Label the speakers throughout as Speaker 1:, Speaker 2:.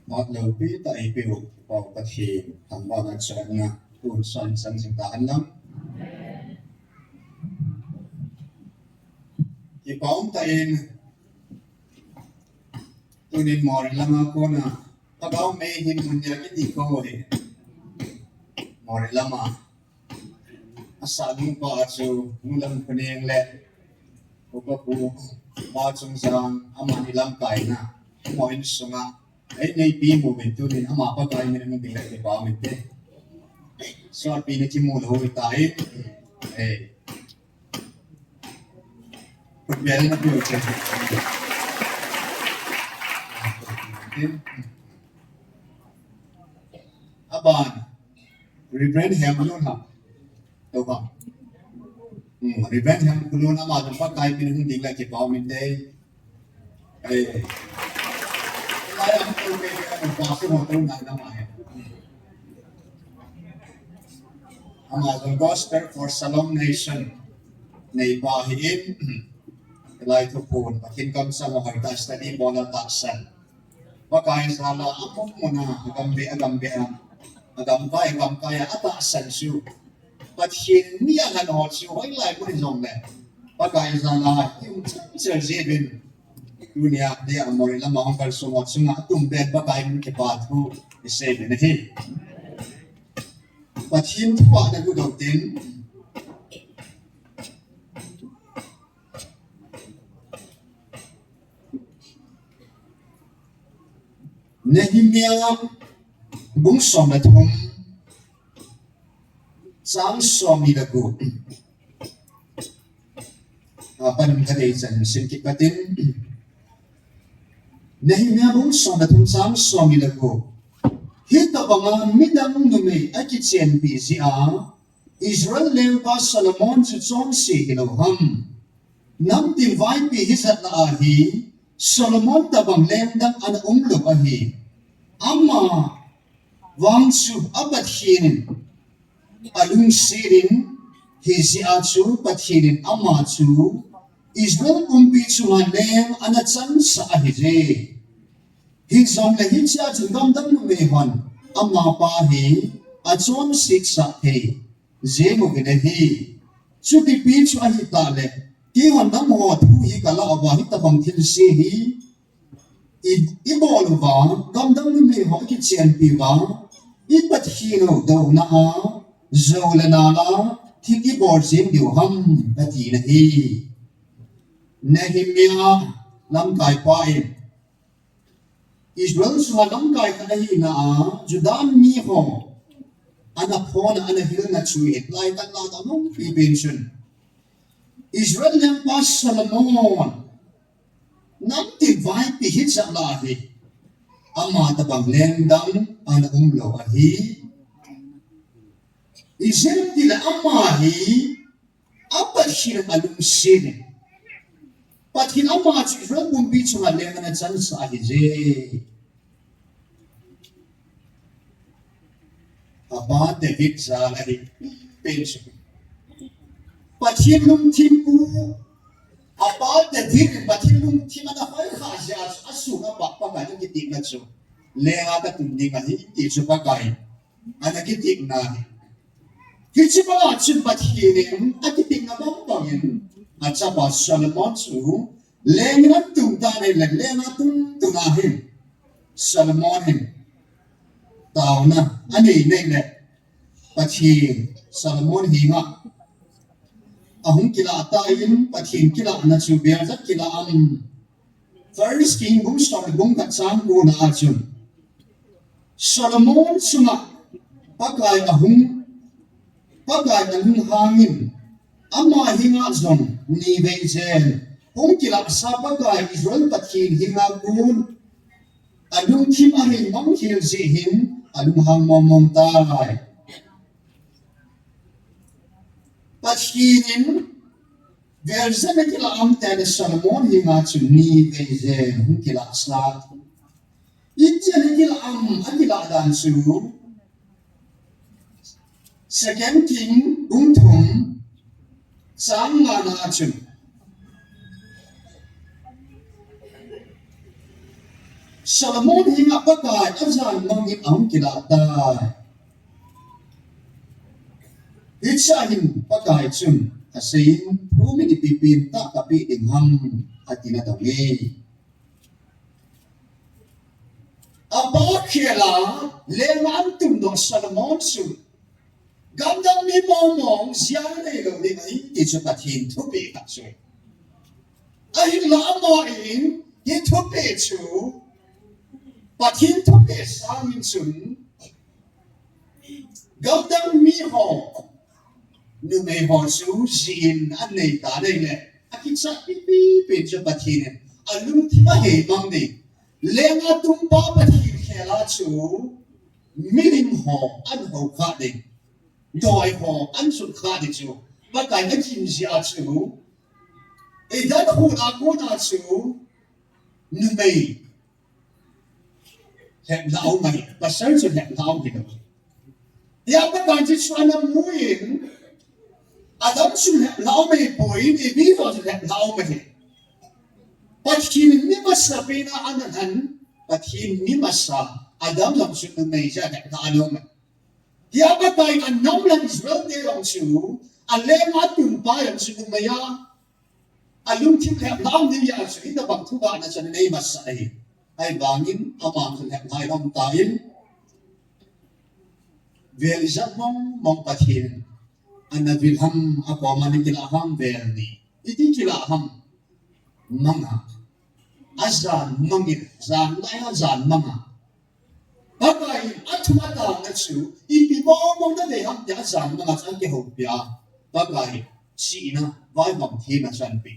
Speaker 1: một lâu bí tại biểu vào bát hi thằng bao ngày chọn nga tuần son sang sinh ta ăn lắm thì bóng tại tôi nên mò lắm cô na ta báo mê hin mình nhà cái gì cô ấy mò lắm asa nung pa so nulang kuneng le ko ko ba chung sang ama nilam kai na mo in sunga ai nei pi moment tu nin ama pa kai min mun dingla ke ba min te so pi ne chi mu lo tai ko bel na pi che aban rebrand hem lo na đâu không? Revenge ham kulon ama dum pa kai pin hung ding la ke paw min dei ai lai am tu ke ka pa se ho tu na na ma hai Amazon Gospel for Salom Nation nei pa hi in lai thu pun pakin kam sa mo har ta study bola ta san pa kai sa la apok mo na agam be agam kai ata san su but hiện nia ngàn họ chịu hỏi lại một dòng này bác gái ra là yung chân dễ bên dunia dia amori lama ang kalsungot sunga tumben bác gái mình cái bát thu cái xe bên này but hiện thua naกูđầu tiên Nehemia bung som na thum sang somi lagu pan kadai chan sin ki patin Nehemia bung som na thum sang somi lagu hita banga midang nume aki chen pi si a Israel le pa Solomon chu chong si Elohim nam ti vai pi hisat na ahi Solomon tabang lem dang an umlo ahi amma wang su abat hin alung sirin hisi achu pathirin ama chu Israel kumpi chunga leng anachan sa ahije hi zong le hi cha chungam dam nu me hon ama pa hi achon sik sa the zemu gene hi chuti pi chu ahi ta le ki hon dam ho thu hi kala awa hi tabang thil se hi i bol wa gam dam nu me ho ki chen pi wa i pathino do na a Zolanala thiki borzim diu ham pati na hi Nehemia lam kai pain Israel suha lam kai ka hi na Judan mi ho ana phona ana hil na chui it lai tan la ta mong pi pension Israel lam pas Solomon nam ti vai pi hit sa la hi ama ta bang leng dang ana umlo a hi Israel tila amahi apat hilang alung sini. Pat hin amahi Israel bumbi cuma lengan na chan sa ahize. Apa David sa lahi pension. Pat hin lung timpu apa David pat hin lung timana hoy khasya asu na bakpa ka yung kitik na so. Lenga ka tundi ka hindi so pagkain. Ana kitik na Kichi pala chin pathirin atiting na bangin at sa pas Solomon su lengan tungta ne lengan tungahin Solomonin tao na ani ne pathin Solomon hinga ahung kila tayin pathin kila na chu biar zat kila first king bung stop bung kat sang ko na achun Solomon sunga pakai ahung Pagay ng hangin, ama hinga zong ni Beijing, kung kilak sa pagay Israel pathin hinga kun, anong kim ahin mang hil sihin, anong hang momong tay. Pathinin, versa na kilak ang tene Solomon hinga zong ni Beijing, kung kilak sa. Itya na kilak ang kilak dan su, Second King Untum sang ngana achun Solomon hinga pakai azan mangin ang kilata. Itsahin pakai chun asin pumi ipipin tak tapi ingham at tinatawin. Aba kila lengan tundong Solomon chun. Gandang mi momong siya na ilo ni hindi sa patin tupi katso. Ay lamoin itupi chu patin tupi sa amin chun. Gandang mi ho numay ho chu sin anay tanay le akit sa pipi sa patin alung timahe mang ni lenga tumpa patin kela chu milim ho an ho ka ni Doi ho an sun kha di chu ba kai na kim sia chu e dan hu na ko na chu nu mei hep lao mai ba sai chu hep lao ki do ya ba kai chi chu na mu yin adam chu hep lao mai poi ni bi do chu hep lao mai ba ki ni ma sa pe na an han ba ki ni ma sa adam lam chu nu mei ja hep lao mai Dia bagai anam lang Israel de long chu, aleng atun pa yang chu maya, alung tim hep lam ni ya chu ina bang tu ba na chan nei masai, ai bangin amam chu hep hai long tain, vel zat mong pathin, anna vilham ako mani kila ham vel ni, iti kila ham manga, azan mangin, zan laya zan manga. Bagai atumata na chu ipi mong na le ham ya zan mga chan ke ho pia bagai si na vai bang thi na chan pi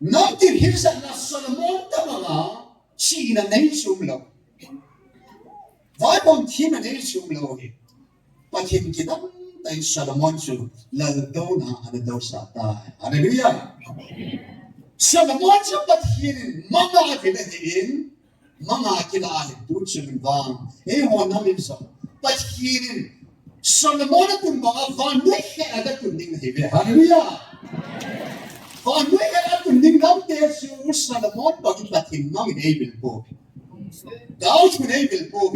Speaker 1: na tir hirsa na Solomon ta mga si na nei sum lo vai bang thi na nei sum lo hi pathin ki dam tai Solomon chu la do na ana do sa ta hallelujah Solomon chu pathin mga kinahin mga kinahin tutsun bang ho namin sa pathirin Solomon at yung mga vanway kaya agad kunding na hibe hallelujah vanway kaya kunding nam tesu Solomon pag pathin mga inaibil po daos mo inaibil po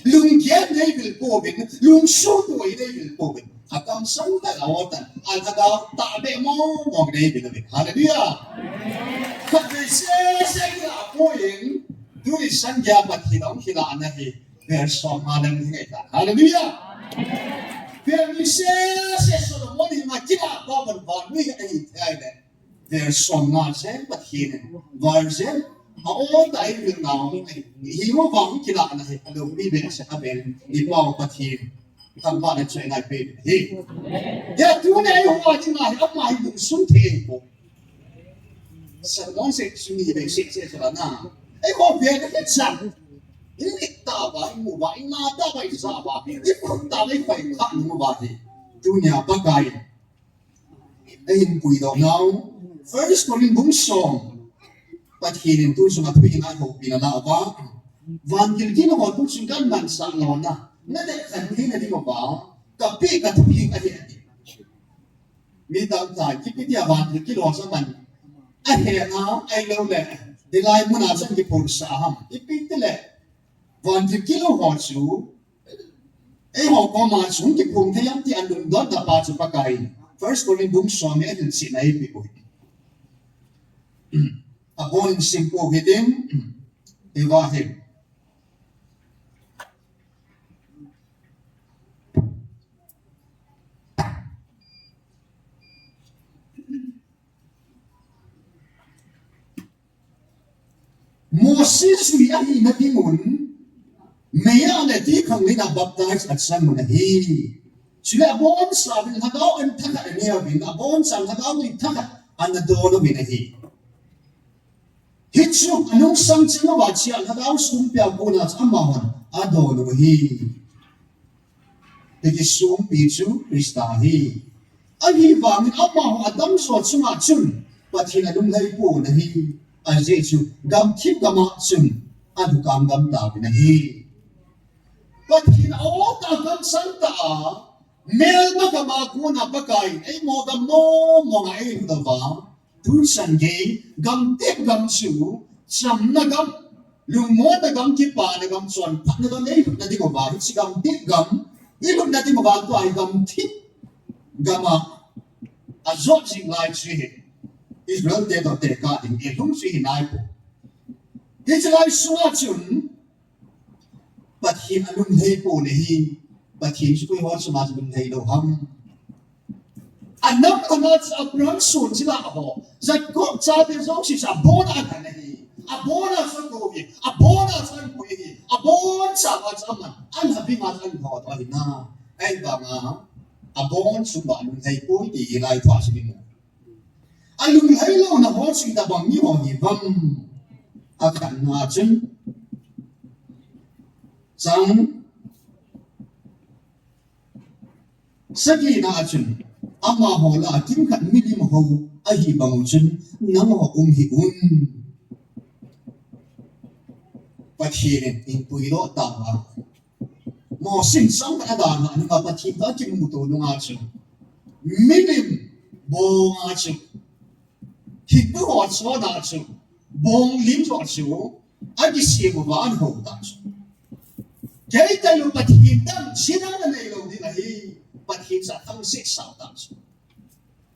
Speaker 1: lungyan inaibil po lungsuto inaibil po akam sang talawotan at hagaw tabi mo mga inaibil hallelujah kapesese kaya po Dui sangya pathinong hila na hi verso manang hingita. Hallelujah. Verse Solomon himakila ko man vanui ay tayo. Verso nga sen pathin. Verse ao tayo na himo bang kila na hi alo bibe sa kabel ipaw pathin. Tamba na siya na bibe. Ya tunay yung wadi nga ama yung sunte ko. Solomon se sunibe se sa na. Ay ko biya ka kitsan. Ini taba mo ba ina taba isa ba. Ipon taba pa ka mo ba di. Dunya bagay. Ay pui do now. First calling bung song. Pathinin tu sa matuwing ako pinalawa. Vantil gina mo tu sungkan man sa lona. Nadakhan na di mo ba? Kapi katuwing ahin. Midang tayo kipitya vantil kilo sa man. Ahin ay lo le. Dilay mo na sa ipon sa aham. Ipitile. Vantil kilo ho su. Ho ko ma sung kipong tayang ti andun doon na pa sa pagkain. First calling bung song ay sinay pipo. Upon simple hitting, Iwahim. Moses wiyahi na tingun, maya na di kang ninabaptize at sa munahi. Sila abon sa amin hagaw ang taka niya bin, abon sa hagaw ang taka ang nadono binahi. Hitsuk anong sang sinawat siya ang hagaw sumpya kuna sa amawan, adono hi. Tikisum pitsu kristahi. Ang hibangin amaw adam sot sumatsun, pati hinalunghay po nahi. Ang Jesu gam tip gama sun adu kam gam ta binahi. Pati hinaot ang santa mel magama kuna bagay ay mo gam no mga ay dawa tusan gay gam tip gam su chăm na gam lung mo na gam ki pa na gam chon pa na gam ei na di mo ba hi gam ti gam i lung na di mo ba to ai gam ti gama a zot jing lai chi Israel te to te ka ding e lung chi nai po hi lai suwa chun but hin alung hei po ne hi but hin chu ko ho ma lung hei lo ham anam anat apran sun sila ho zat ko cha te zo si sa bona ka ne hi abona sa ko hi abona sa ko hi abon sa wa sa man an ha bi ma san ho to hi na ai ba ma abon su ba lung hei po ti lai thwa si ni alung hei lo na ho si da bang ni ho hi bam akan na chen sang sagi na chen ama ho la kim khat milim ho a hi bang chen nam ho hi un pathin in pui lo ta wa mo sin sang ka da na ma pathin ta kim mu to nga chen milim bo nga chen hi bu ho so da chen bong lim so chu a di si mo van ho ta chen cái tay lục bạch hiền tâm xin hắn là này lâu đi này bạch hiền sa tăng xích sao tăng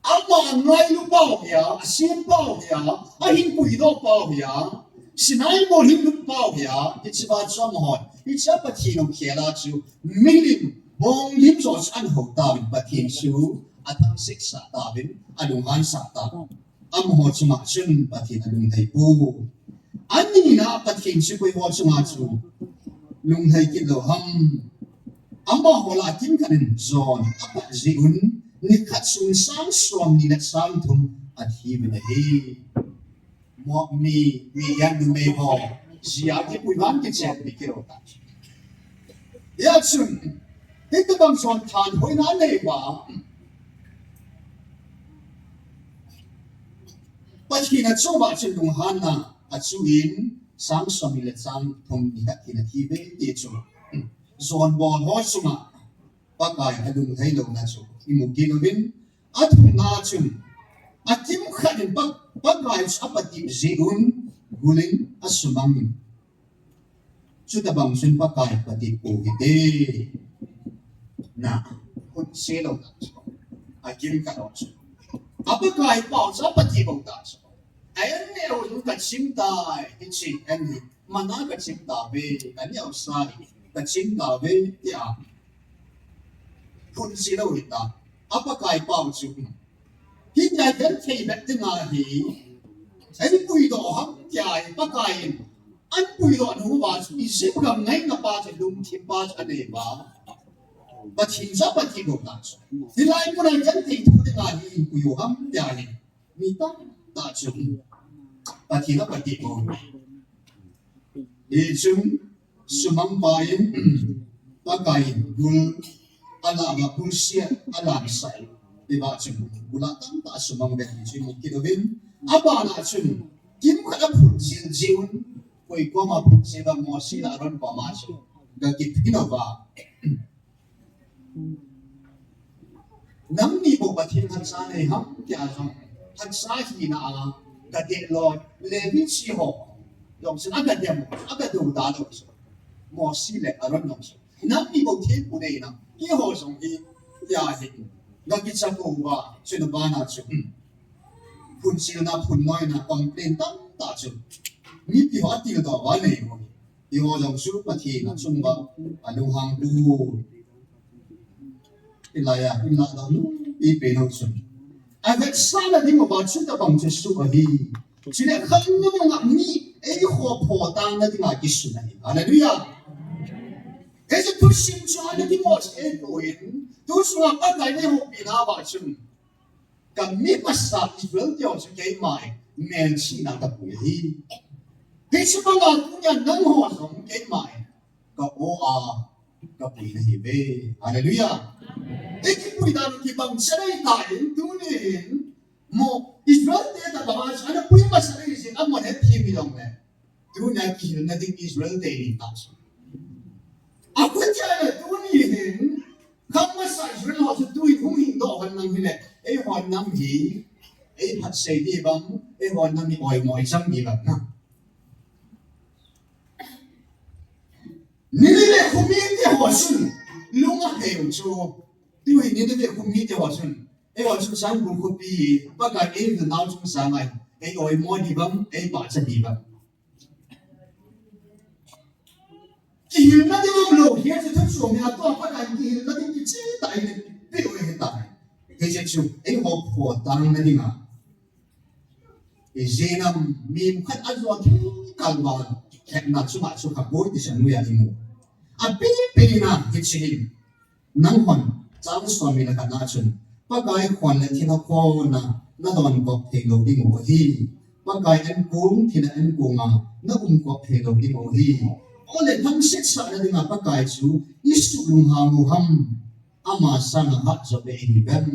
Speaker 1: áo mà ngay lúc bao hiya xin bao hiya a hin quỷ đó bao hiya xin ai một hin lúc bao hiya ít chỉ ba trăm hỏi ít chỉ bạch hiền ông kia là chú milim bong lim rồi ăn hậu ta bên bạch hiền chú a tăng xích sa ta bên a đúng han sa ta am hỏi chú mà chân bạch hiền a đúng thầy bu anh nhìn na bạch hiền chú quay hỏi chú mà chú lung hay kít lo ham amba hola kim kanin zon apa ziun ni khat sun sang som ni na sang thum at hi ben hi mo mi yan nu me ho zia ki pui wan ki chen bi kiro ta ya chun hit the bang son than hoi na nei wa pa chi na cho ba chen lung han na a chu in sang som ni le sang thum ni ka ki na thi be ti chu zon bol ho suma pakai adung thai lo na chu imu ki lo bin athum na chun atim khanin pakai apati zeun guling asumang min chu ta bang sun pakai pati ko hite na hut se lo na chu akim ka lo chu apakai pau apati bo ta chu ayan ne o ka sim tai chi an ni mana ka sim ta be kan yaw sai ka sim ta be ya phun si lo hita apakai pau chu hi dai kan thei bet na hi ai pui do ham kai pakai an pui do nu ba chu i sim gam ngai na pa che lum thi pa cha ne ba ba thin sa pa thi go ta chu hi lai ko na kan thei thu de na hi pui yo ham ya ni mi ta ta chu pa thi na pa ti go e chung sumang pain pakai gul ala ma pulsia ala sai di ba chung gula tam ta sumang be chi mo kilovin aba na chung kim kha phun jin jiun koi ko ma phun se ba mo si la ron pa ma chu ga ki phino ba nam ni bo ba thin han sa nei ham kya jong han sa hi na ga de lo le ni chi ho yong sin aga de mo aga du da do mo si le aron no nam ni bo thiên bu nei na ki ho song hi ya hi ga ki cha ko ba chu ba na chu phun si na phun noi na pang plen tam ta chu ni pi ho ti do ba nei mo i ho jong su pa thi na chung ba anu hang du ilaya ina da nu i pe no chu a vet sa na ni mo ba chu ta bang chu su ba hi chu le kham no mo ngam ni e ho pho ta na ti ma ki su na hi hallelujah es tu sim chu na ti mo e ko in tu su na pa dai ne ho pi na ba chu kam mi pa sa ti vel ti o chu ke mai men si na ta pu hi he chu ba ga tu nya nang ho song ke mai ka o a ka pu na hi be hallelujah e ki pu da ki bang sa dai ta in tu ni mo Israel te ta ba ana pu ma sa dai sin amon he pi mi dong le tu na ki na ding Israel te ni ta aku cakap tu ni hin kamu sahaja harus tu hum hindo han nam hile hon nam hi pat sei di bang hon nam ni oi moi sang ni bang na Ninive kumite hosun lunga heu chu tiwi ninive kumite hosun e hosun sang bu kopi pakai e the now chung sangai e oi mo di bam e ba cha di bam kihil na di bam lo hiya chu thak so me ato pakai kihil na di ki chi tai ne pe oi he tai he che chu e ho pho tang na di ma e zenam mim khat azwa ki kalwan khek na chu ma chu ka boy ti san nu ya imu a pe na ki chi nang hon chang swami la kana chun pakai khon le thina ko na don ko the lo ding ho hi pakai en kum thina en kunga na ko the lo ding ho hi ole tham sik sa na dinga pakai chu isu lung ha mu ham ama sang ha zo be hi bem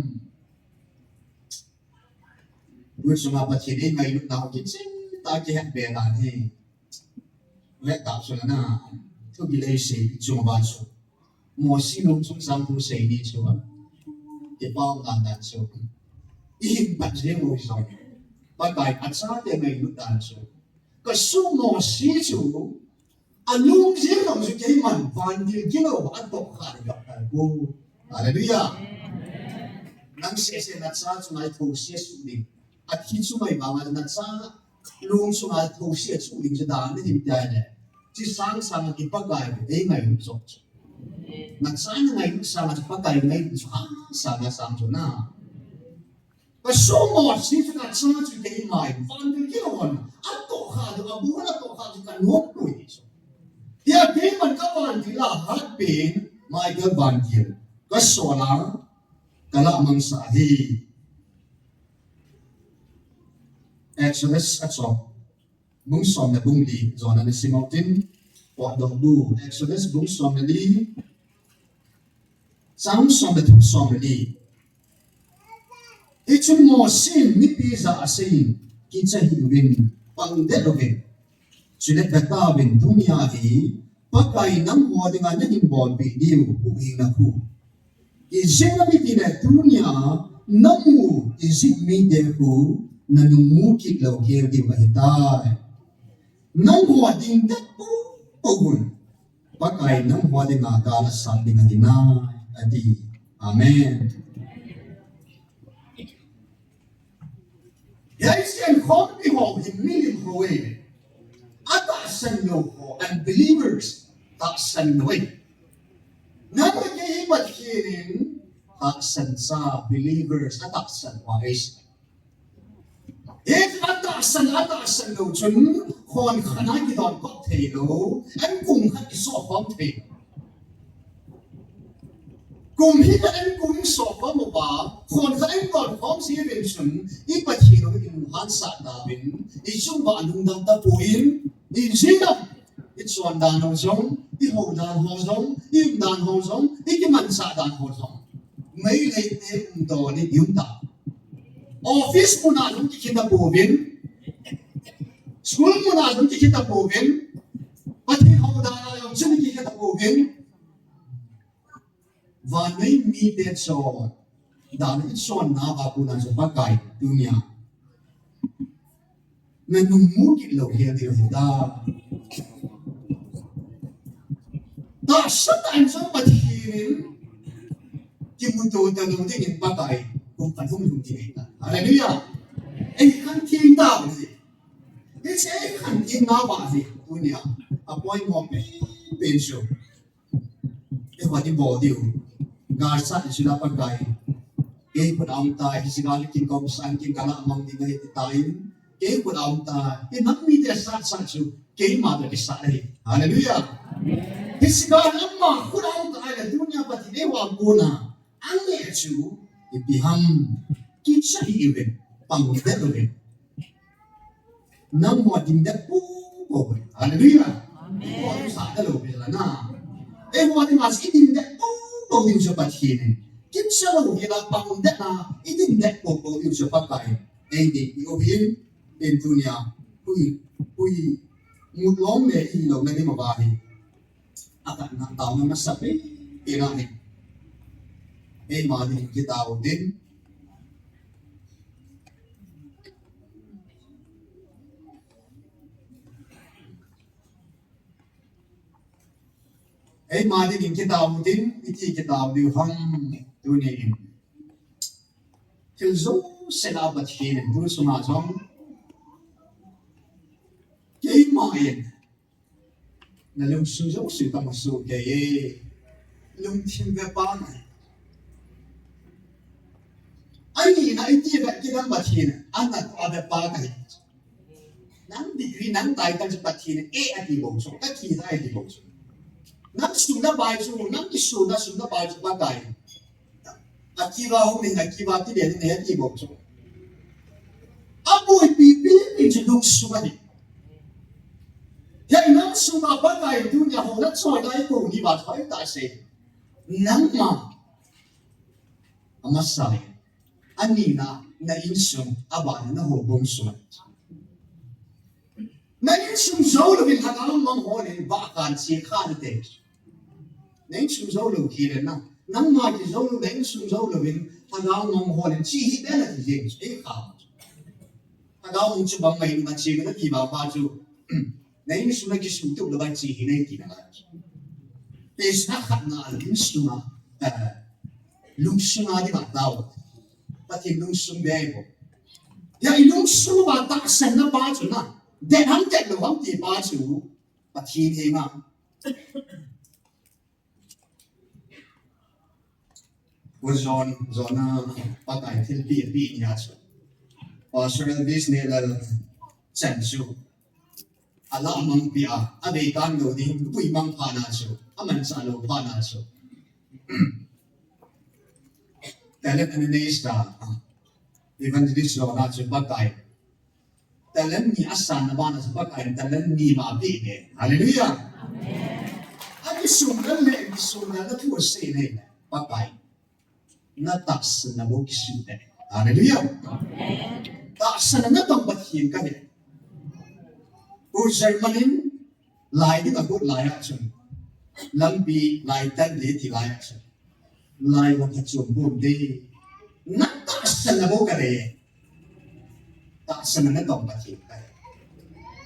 Speaker 1: wi suma pa thi ni ngai lu na ki ching ta ki han be na ni le ta su na thu gi le se chu ba chu mo si lung chung sang thu se ni chu cái bao đàn đàn số in bạch dễ ngồi rồi và bài ăn sáng để ngày lúc đàn số cái số mò xí chủ anh luôn dễ lòng sự cái mình van điều cái nào anh đọc khai gặp đàn cô Hallelujah nang sẽ nát sa chúng ai thâu xế su đi at khi chúng mày bảo là nát sa luôn chúng ai thâu xế su đi cho đàn nên hiện tại này chỉ sáng sáng cái bác gái để ngày lúc rồi nagsana ngayon sa patay ngayon sa nasamso na. Kaso mo, sito nagsana sa kayo may, pandil ginawan, at tokado, abuhan at tokado kanuot ko iso. Kaya kayo man kapandil, lahat pin, may gabandil. Kaso na, kalamang sahi. Exodus at so, bung som na bung li, zona ni si Martin, wakdo bu, Exodus bung som na li, sang som na tung som na li. Ichun mo sin ni pisa asin, kinsa hiwin, pang delovin. Sulit katawin dunia hi, pagkay ng mo dengan naging bon bidiw, uwing na ku. Isin na bitina dunia, namu isip mi dehu, nanumukit law kir di mahitay. Nang huwading depo, pogun. Pagkay ng huwading akalas sabi ng dinay, adi. Amen. Yaisyan kong ihong himilim huwi. Atasan nyo ko, unbelievers, taksan nyo eh. Nangyayibat hirin, taksan sa believers, ataksan wais. Atasan nyo, chun, kung kanay doon cocktailo, ang kung iso cocktail. Kung hita ang kung sopa mo ba, kung kain doon kung si Vincent, ipatino inuhan sa namin, isyung ba anong nagtapuin, isinap, itsuan dan hosong, ihodan hosong, imdan hosong, ikimansa dan hosong. May late doon yung ta. Office mo na nung kikitapubin, school mo na nung kikitapubin, pati hodan na yung sinikikitapubin, Vanay meted so dahil so nabakunan sa bagay dunia. Nanumukit law hiya di hita. Sa tayo sa patihirin, kimuto tanong din yung bagay kung panong yung tinita. Hallelujah! Ay kanting na ba siya? It's ay kanting na ba siya? Dunia. Apoy mo pensyo. Wadi body garsa sila pagkay kay pud amta hisigalik king kom san king kala amang dinay itayin kay pud amta inakmi dia sa su kay mother isari hallelujah hisigal amma pud amta ay dunya pati dewa guna ang lechu ipiham kitsa hiwin pangudelo nang mo dinda po hallelujah amen sa dalo bila na wadi mas itinda po yung sa pathin. Kinsa lang hila pangunda na itinda po yung sa patay. Di iuhin in dunia uy mutlong me ilaw na di mabahi. At ang tao na masabi inahin. Mading kita din ấy mà đi cái tàu tin cái tàu điều hăng tôi này thì dấu sẽ là bất kỳ tôi số mà giống cái mà là lung sung dấu sự tâm sự cái lung thiên về ba này anh nhìn ai đi về cái đó bất kỳ anh là có về ba cái nắng degree nắng tài tăng cho bất kỳ ai đi bộ số các kỳ ai đi bộ số nắng sung đã bài số nắng cái sung đã bài số ba cái akiva hôm nay akiva thì để này đi bộ số apoy pipi into lung sung này cái nắng sung mà ba cái tu nhà hồ đất soi đây cũng đi vào thấy tại sao nắng mà mà sai anh nhìn na in sung aban na hồ bông sung na in sung dấu là vì thằng ông mong hồ nên ba can chỉ khăn thế na in sung dấu là khi đấy nắng mà chỉ dấu là in sung dấu là vì thằng ông mong hồ nên chỉ hít đấy là gì vậy khảo thằng ông muốn chụp bằng mày mà chỉ cái gì bảo ba chú na in sung là cái sung tụ là ba chỉ hít này kỹ năng để sao khăn na in sung lung sung đi bắt đầu bắt thì lung sung về bộ ya lung sung mà ta sinh nó ba chú na để hắn chạy được hắn thì ba chú bắt thì thế mà zone bắt tay thì bị nhà chú Pastor Disney là chân chú Allah mang bia ở đây can đồ đi quỳ mang phá na chú mình sao lo phá na chú talent analyst evangelist lo na chú bắt tay talent ni asan na ba na chú bắt tay talent ni mà bị nè hallelujah anh sung na lệ sung na thu sẽ này bắt tay na tas na bo kisu nè hallelujah tas na tông bắt hiền cái này u Germanin lại đi bằng lại action lâm bị lại tan đi thì lại action lại là phát triển buồn đi nát ta sân là bố cái này ta sân là tổng bát hiền cái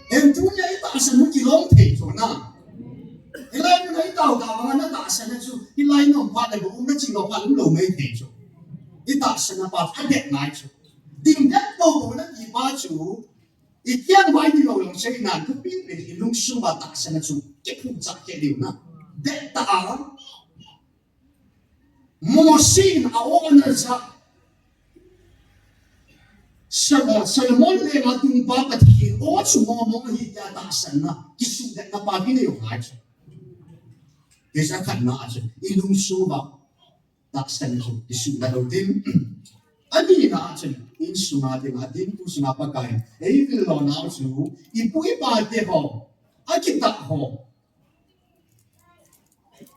Speaker 1: em chú nhảy ta sân muốn chỉ lông thể chỗ nào cái này nó thấy tàu tàu mà nó ta sân là chú cái này nó phát lại bố nó chỉ có phát lúc đầu mới thể chỗ cái ta sân là phát phát đẹp ngay chỗ tìm đất bố nó chỉ ba chú ít yang vài điều lòng sẽ nản cứ biết về cái lung sung và ta sân là chú cái phụ trợ cái điều nào để ta Mosin awana sa Solomon le matung papat hi o chumo mo hi ta ta sanna kisu da na pa ki ne yo ha chu kesa khan na chu ilung su ba ta san chu kisu da do tin ani na chu in su ma de ma din tu su na pa kai ei vil lo na chu I pui pa de ho a ki ta ho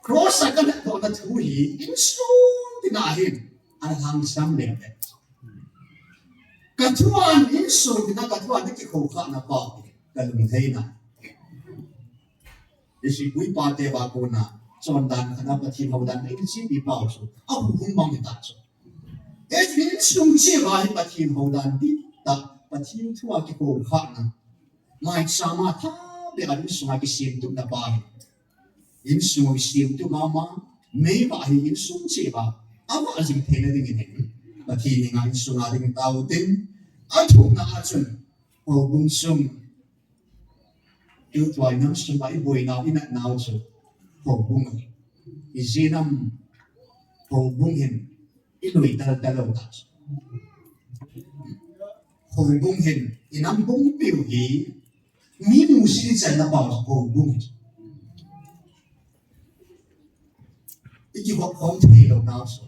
Speaker 1: cross akan to na thu hi in su tinahin ang hangsam le katuan in su tina katuan ki ko kha na pa kalung thei na isi pui pa te ba ko na chon dan khana pa thi ho dan in chi bi pa su a hu hung bang ta chu e in su chi ba hi pa thi ho dan ti ta pa thi thu a ki ko kha na mai sama tha be a su ma ki sim tu na pa in sung siêu tu mama mấy bà hi in sung chi bà áo bà dừng thế này đi nghe và khi những anh sung là những tàu tin anh thuộc na chun hồ bung sung yêu tuổi năm sung bảy buổi nào in nào chun hồ bung i zinam hồ bung hin i lui ta ta lâu ta hồ bung hin i năm bung biểu hi mi mu si chân là bảo hồ bung iki ho hom thei lo na so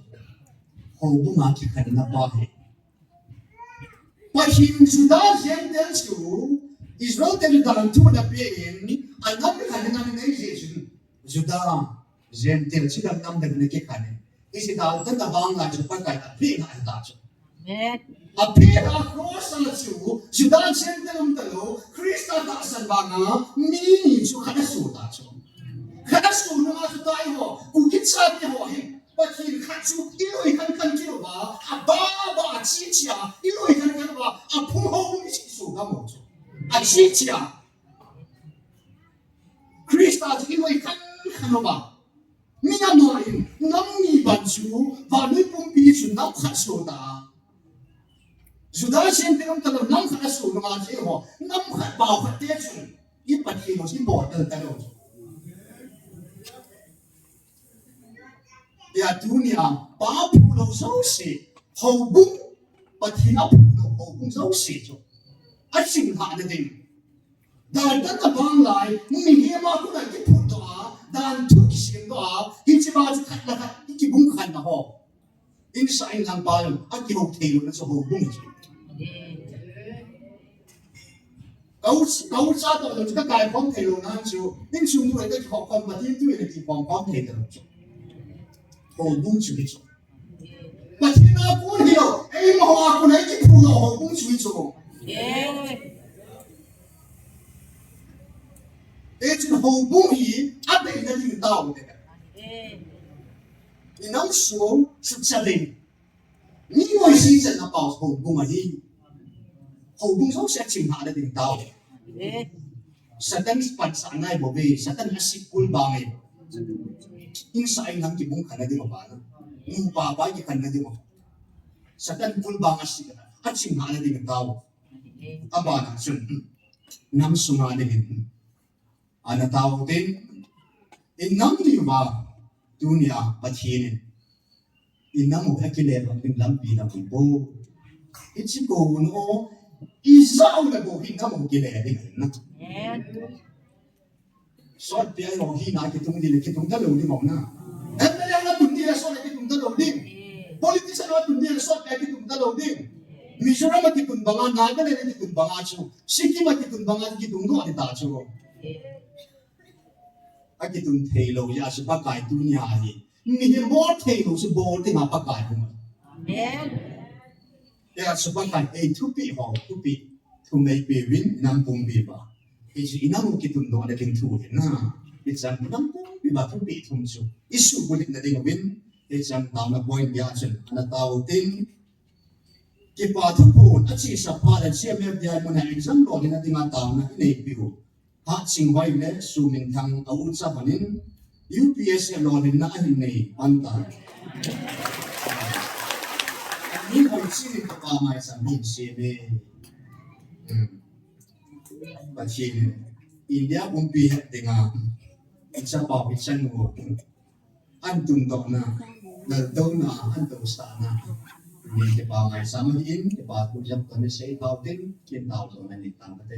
Speaker 1: ho bu ma ki khan na pa he pa hin juda jen del chu Israel tel dan tu na pe in anam khan na ne je juda jen tel chi dam nam ne ke khan isi dal ta ta bang la chu pa kai ta pe na ta chu a pe a cross na chu juda jen tel ta lo Krista da san ba na ni chu khan su ta chu khá số nó là tai họ cũng biết sao đi họ hết và khi khá số ít người khăn kia mà ba chi chia ít người khăn mà phù hợp với chỉ số nó một chút chi chia Krista thì ít người khăn mà chú và nuôi bung pi chú nắm khát số ta chú đã xem tiếng ta đâu nắm khát số nó mà chứ họ nắm khát bảo khát tết chú ít bật khi nó chỉ bỏ từ ta đâu ya dunia ba pulau dấu xì hậu bung bật khi nó pulau hậu bung dấu xì chú anh xin hạ được đi đàn tất cả bang lại mình nghe mà cũng là cái phụ đó đàn thuốc xiêm đó cái chỉ bao nhiêu khát là khát cái bung khát là họ in sai làm bao nhiêu anh cái hậu thề luôn nó số hậu bung cậu cha tôi là cái cái phong thề luôn anh chú in chung tôi cái học con mà thiên tôi là cái phong thề được hậu bung chú cái chú mà thiên nào cũng hiểu em mà họ cũng lấy cái phụ đó hậu bung chú cái chú It's hậu bung gì áp đây là những tàu đấy你能说是真的？你为是真的保后宫而已，后宫首先请下的领导，实等本身来不为，实等那是官帮的，因啥因能基本看得到嘛？我爸爸也看得到嘛，实等官帮的是个，他请下的领导，阿爸那是能送下的领，阿那导的，因能的嘛。dunia pathin inam hakile hangin lampi na bo ichi ko no izau na go hinam kile ding na sot pia ho hi na ki tung di le ki tung ta lo di mo na em na na tung di la so na ki tung ta lo ding politician na tung di la sot pia ki tung ta lo ding Mizoram ki tung banga Nagaland ki tung banga chu Sikkim ki tung banga ki tung do ati ta chu cái tuần thầy lâu ya sẽ bắt cài dunia gì mình bỏ thầy lâu sẽ bỏ thì mà bắt cài không ya sẽ bắt cài ấy thu bị họ thu bị thu mấy bị win năm bung bị ba cái gì năm cái tuần đó là kinh thu na cái rằng năm bung bị ba thu bị thùng chu isu bulit na ding win cái rằng tao là point ya chân na tao tin cái ba thu buồn ở chỉ sắp phá là xem em dia muốn này exam rồi na ding tao na này biểu hạt sinh vai lệ su mình thằng ấu sa hanin UPS lonin na ahin nei anta ni hoi chi ka pa mai sam hin se be ba chi India bumpi tenga isa pa pisan mo antun to na do na antu sa na ni ke pa mai sam hin ke pa tu jap to ne sei tao tin kin tao so na ni tang te